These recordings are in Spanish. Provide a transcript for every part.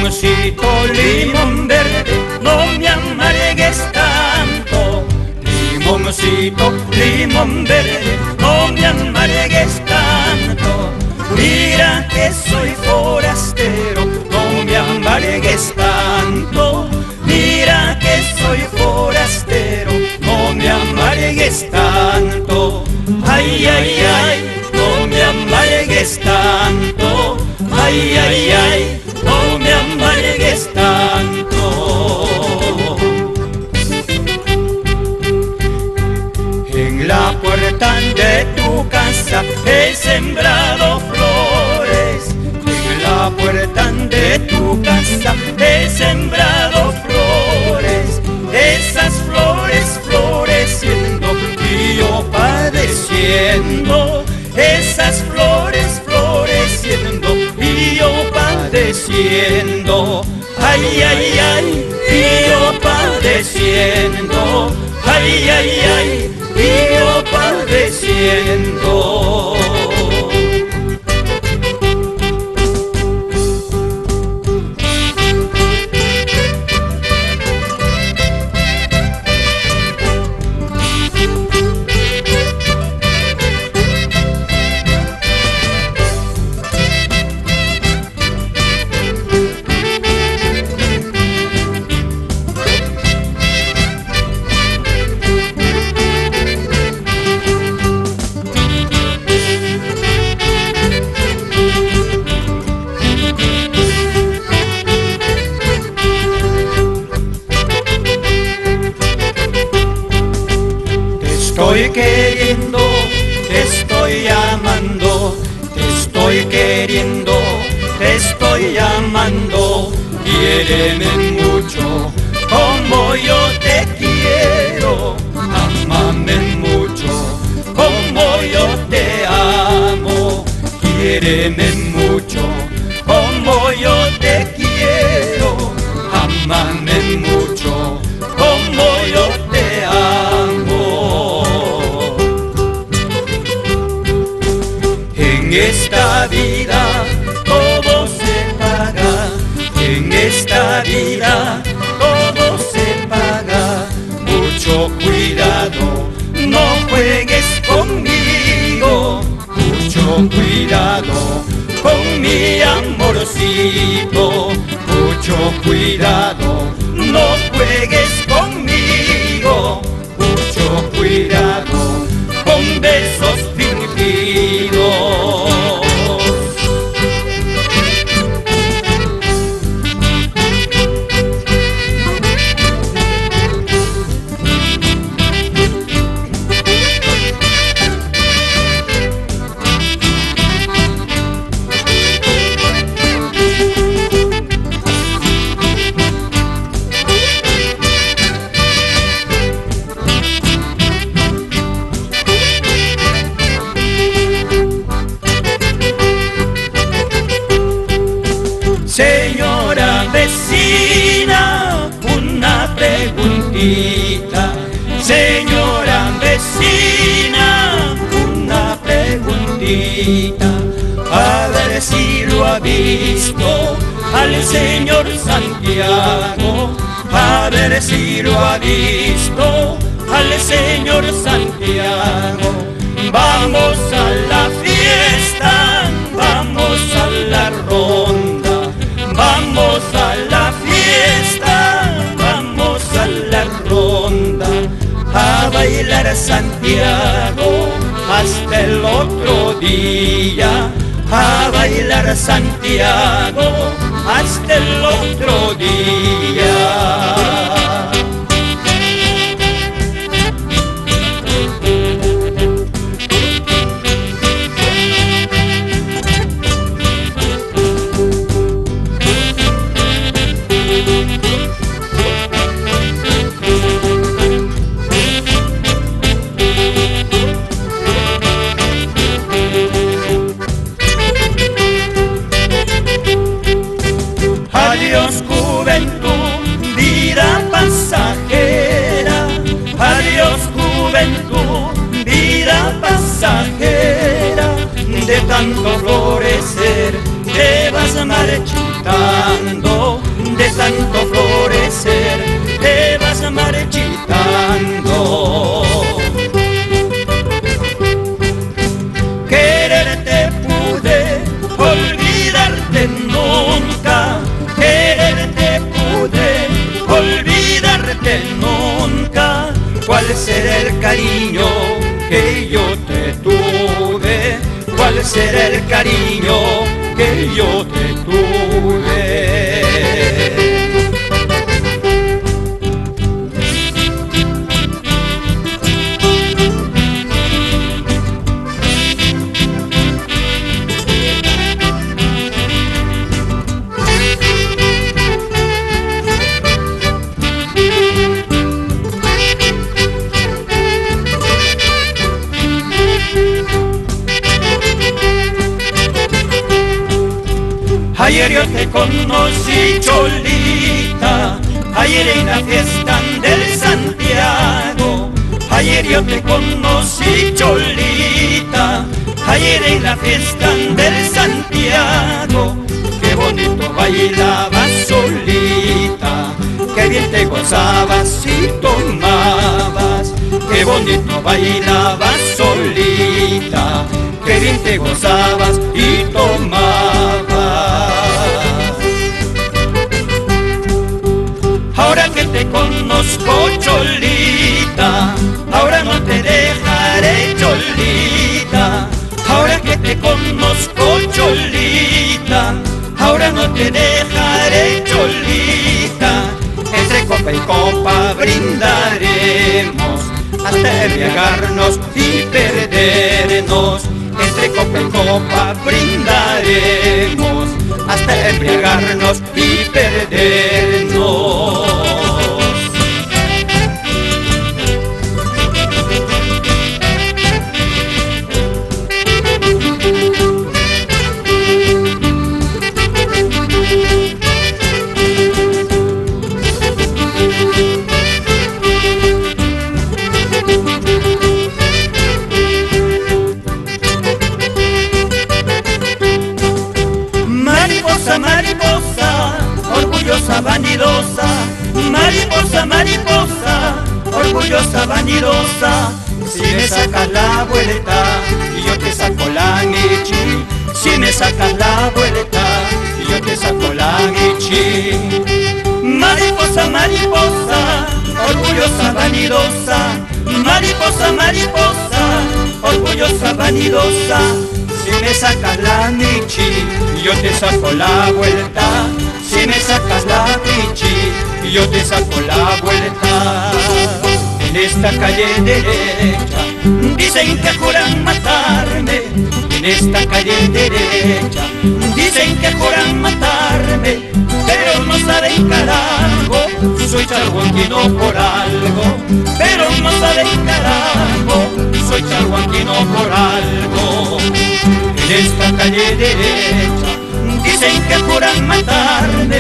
Limoncito, limón verde, no me amargues tanto. Limoncito, limón verde, no me amargues tanto. Mira que soy forastero, no me amargues tanto. Mira que soy forastero, no me amargues tanto. Ay, ay, ay, no me amargues tanto. Ay, ay, ay, no me amargues tanto. En la puerta de tu casa he sembrado flores. En la puerta de tu casa he sembrado flores. Esas flores floreciendo y yo padeciendo. Esas flores floreciendo y yo padeciendo. Ay, ay, ay, y yo padeciendo. Ay, ay, ay, y yo padeciendo. Te estoy queriendo, te estoy amando, te estoy queriendo, te estoy amando. Quiéreme mucho como yo te quiero, ámame mucho como yo te amo. Quiéreme mucho como yo te quiero, ámame mucho como yo te amo. En esta vida todo se paga, en esta vida todo se paga. Mucho cuidado, no juegues conmigo. Mucho cuidado con mi amorcito. Mucho cuidado, no juegues conmigo. Mucho cuidado con besos fingidos. Señora vecina, una preguntita. Señora vecina, una preguntita. A ver si lo ha visto al señor Santiago. A ver si lo ha visto al señor Santiago. Vamos a la fiesta, vamos a la ronda. Vamos a la fiesta, vamos a la ronda, a bailar Santiago hasta el otro día, a bailar Santiago hasta el otro día. Adiós juventud, vida pasajera. Adiós juventud, vida pasajera. De tanto florecer te vas marchitando. tanto florecer te vas marchitando. Quererte pude, olvidarte nunca. Quererte pude, olvidarte nunca. ¿Cuál será el cariño que yo te tuve? ¿Cuál será el cariño que yo te tuve? Ayer yo te conocí, Cholita, ayer en la fiesta del Santiago. Ayer yo te conocí, Cholita, ayer en la fiesta del Santiago. Qué bonito bailabas solita, qué bien te gozabas y tomabas. Qué bonito bailabas solita, qué bien te gozabas y tomabas. Ahora que te conozco, Cholita, ahora no te dejaré, Cholita. Ahora que te conozco, Cholita, ahora no te dejaré, Cholita. Entre copa y copa brindaremos hasta embriagarnos y perdernos. Entre copa y copa brindaremos hasta embriagarnos y perdernos. Mariposa, mariposa, orgullosa, vanidosa. Mariposa, mariposa, orgullosa, vanidosa. Si me sacas la vuelta y yo te saco la guichi. Si me sacas la vuelta y yo te saco la guichi. Mariposa, mariposa, orgullosa, vanidosa. Mariposa, mariposa, orgullosa, vanidosa. Si me sacas la nichi, yo te saco la vuelta. Si me sacas la nichi, yo te saco la vuelta. En esta calle derecha dicen que juran matarme. En esta calle derecha dicen que juran matarme, pero no saben carajo, soy chalhuanquino por algo. Pero no saben carajo, soy chalhuanquino por algo. En esta calle derecha dicen que juran matarme.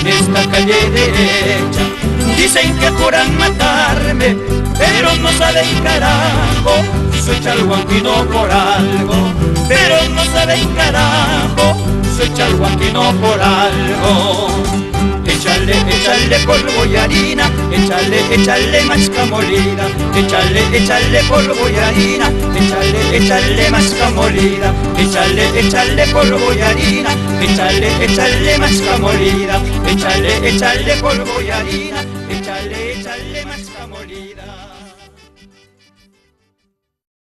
En esta calle derecha dicen que juran matarme, pero no saben carajo, soy chalhuanquino por algo. Pero no saben carajo, soy chalhuanquino por algo. Échale, échale polvo y harina, échale, échale masca molida. Échale, échale polvo y harina, échale, échale masca molida. Échale, échale polvo y harina, échale, échale masca molida. Échale, échale polvo y harina.